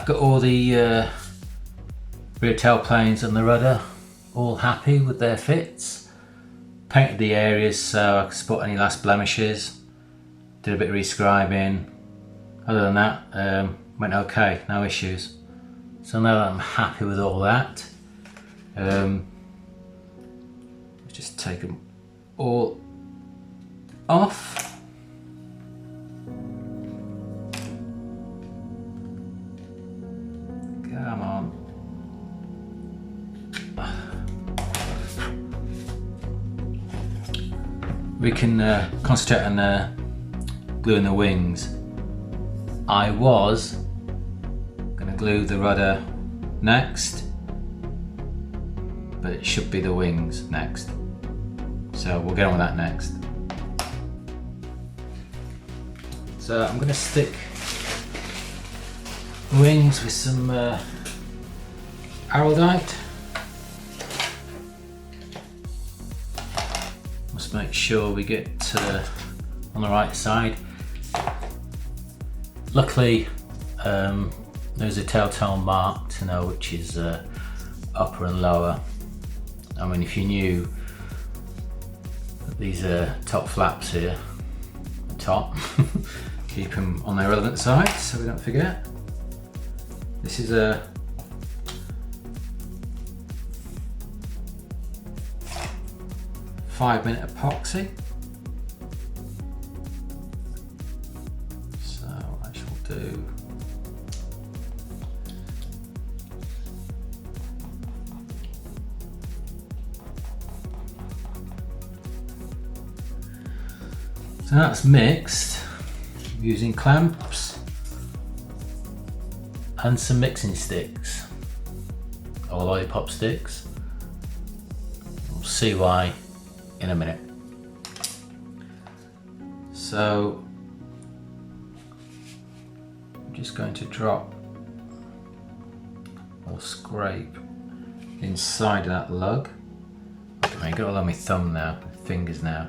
I've got all the rear tailplanes and the rudder all happy with their fits. Painted the areas so I could spot any last blemishes. Did a bit of rescribing. Other than that, went okay, no issues. So now that I'm happy with all that, just take them all off. Come on. We can concentrate on gluing the wings. I was going to glue the rudder next, but it should be the wings next. So we'll get on with that next. So I'm going to stick wings with some araldite. Must make sure we get on the right side. Luckily there's a telltale mark to know which is upper and lower. I mean, if you knew that these are top flaps here, the top, keep them on their relevant side so we don't forget. This is a five-minute epoxy. So I shall do so that's mixed using clamps and some mixing sticks or lollipop sticks. We'll see why in a minute. So I'm just going to drop or scrape inside of that lug. I got all on my thumb now, fingers now.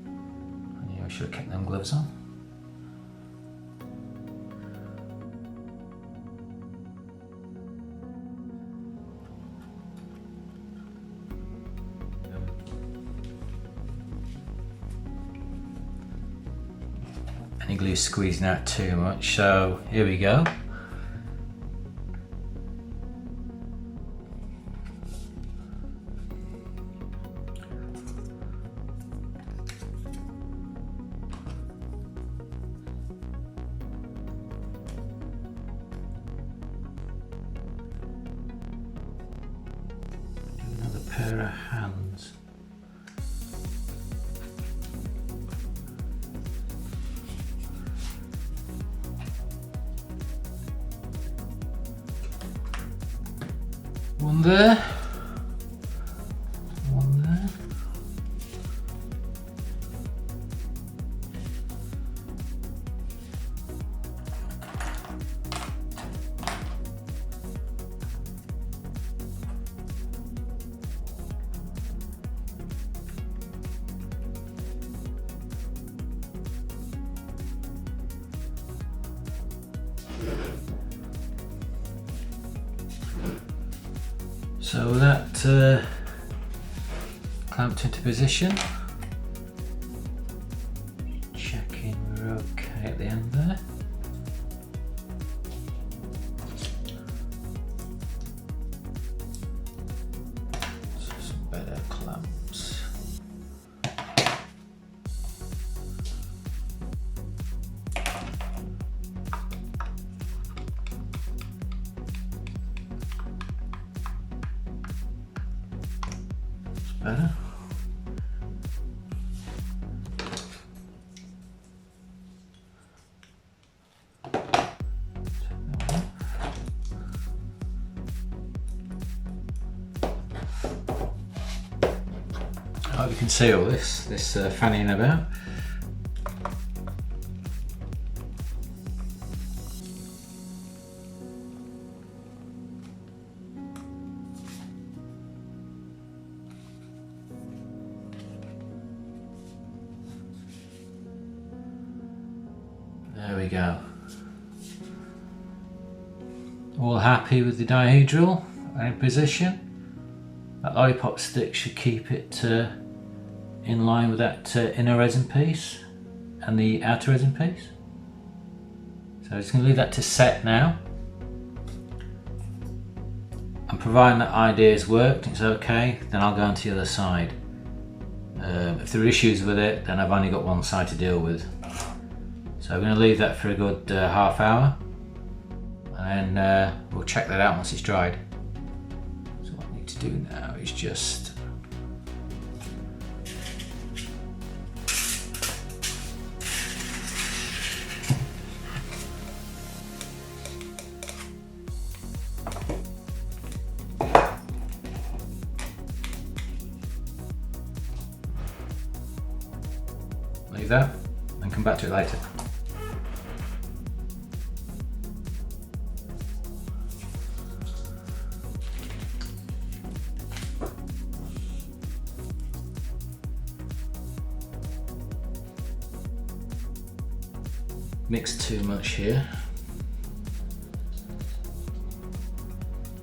I knew I should have kept them gloves on. Any glue squeezing out too much, so here we go. Another pair of hands. One there, one there. So that clamped into position. Checking we're okay at the end there. So some better clamps. Better. I hope you can see all this fanning about. There we go. all happy with the dihedral in position. That lollipop stick should keep it in line with that inner resin piece and the outer resin piece. So I'm just going to leave that to set now. And providing that idea's worked, it's okay, then I'll go on to the other side. If there are issues with it, then I've only got one side to deal with. So I'm going to leave that for a good half hour, and we'll check that out once it's dried. So what I need to do now is just leave that and come back to it later. Mixed too much here.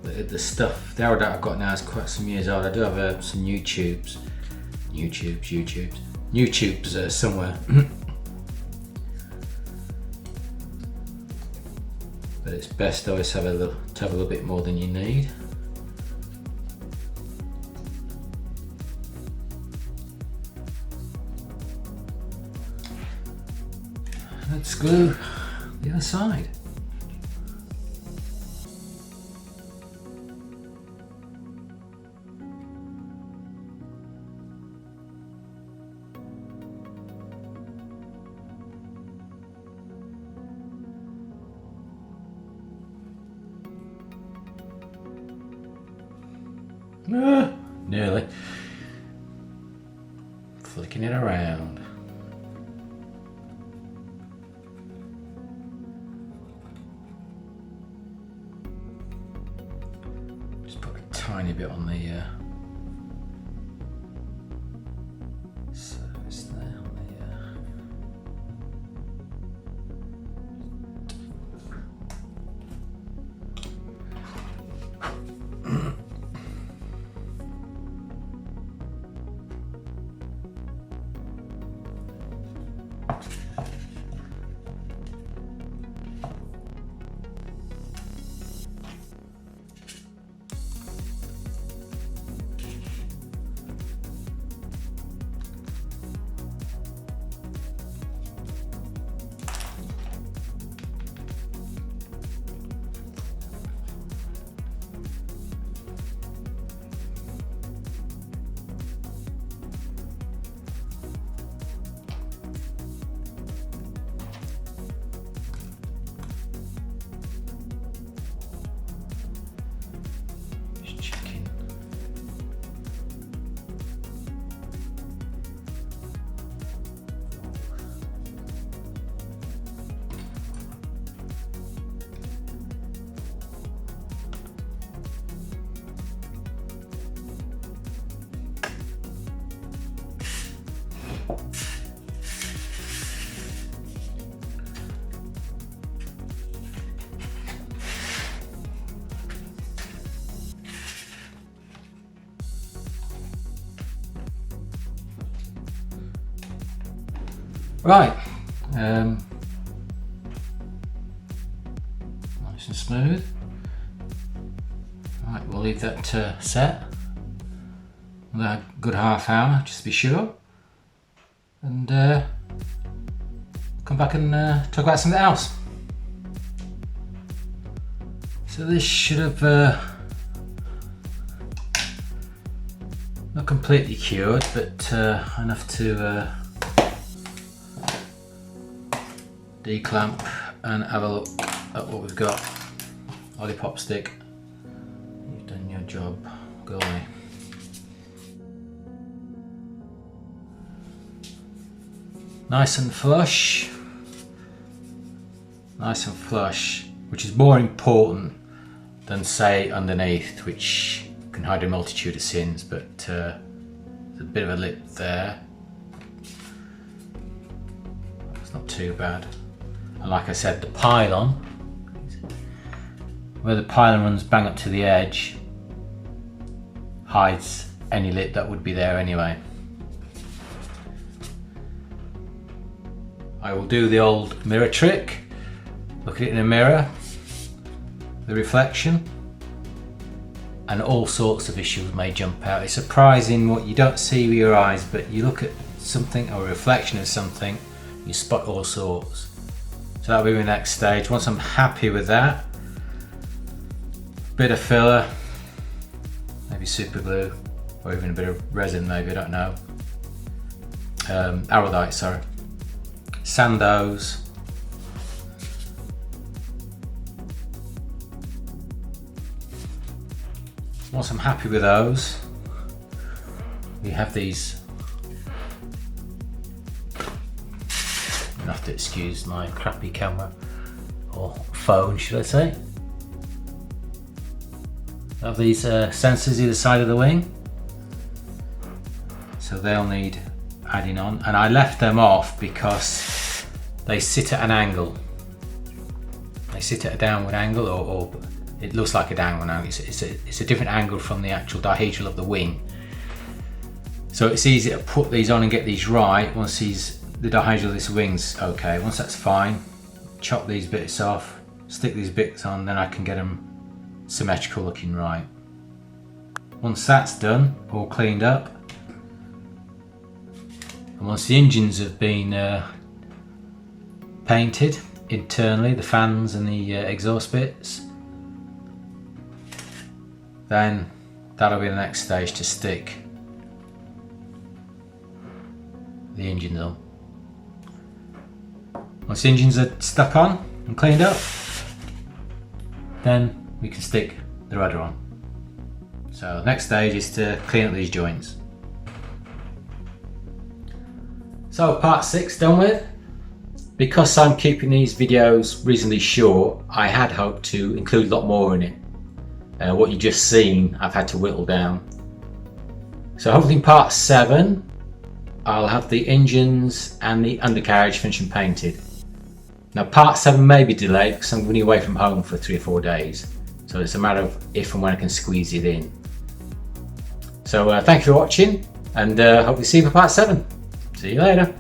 The stuff, the arrowroot I've got now is quite some years old. I do have some new tubes somewhere. But it's best to always have a little bit more than you need. Let's glue the other side. Nearly. Flicking it around. Just put a tiny bit on the surface there. Right, nice and smooth. Right, we'll leave that set another good half hour just to be sure, and come back and talk about something else. So this should have not completely cured, but enough to declamp and have a look at what we've got. Lollipop stick, you've done your job, go away. Nice and flush, which is more important than say underneath, which can hide a multitude of sins, but there's a bit of a lip there. It's not too bad. And like I said, the pylon where the pylon runs bang up to the edge hides any lip that would be there anyway. I will do the old mirror trick, look at it in a mirror, the reflection, and all sorts of issues may jump out. It's surprising what you don't see with your eyes, but you look at something or a reflection of something, you spot all sorts. So that'll be my next stage. Once I'm happy with that, bit of filler, maybe super glue, or even a bit of resin maybe, I don't know. Araldite, sorry. Sand those. Once I'm happy with those, we have these. You'll have to excuse my crappy camera, or phone should I say. I have these sensors either side of the wing, so they'll need adding on, and I left them off because they sit at an angle. They sit at a downward angle, or it looks like a downward angle. It's a different angle from the actual dihedral of the wing. So it's easy to put these on and get these right once the dihedral of this wing's okay. Once that's fine, chop these bits off, stick these bits on, then I can get them symmetrical looking right. Once that's done, all cleaned up, and once the engines have been painted internally, the fans and the exhaust bits, then that'll be the next stage to stick the engines on. Once the engines are stuck on and cleaned up, then we can stick the rudder on. So the next stage is to clean up these joints. So part 6 done with. Because I'm keeping these videos reasonably short, I had hoped to include a lot more in it. What you just seen, I've had to whittle down. So hopefully in part 7, I'll have the engines and the undercarriage finished and painted. Now part 7 may be delayed because I'm going to be away from home for 3 or 4 days. So it's a matter of if and when I can squeeze it in. So thank you for watching, and hope to see you for part 7. See you later.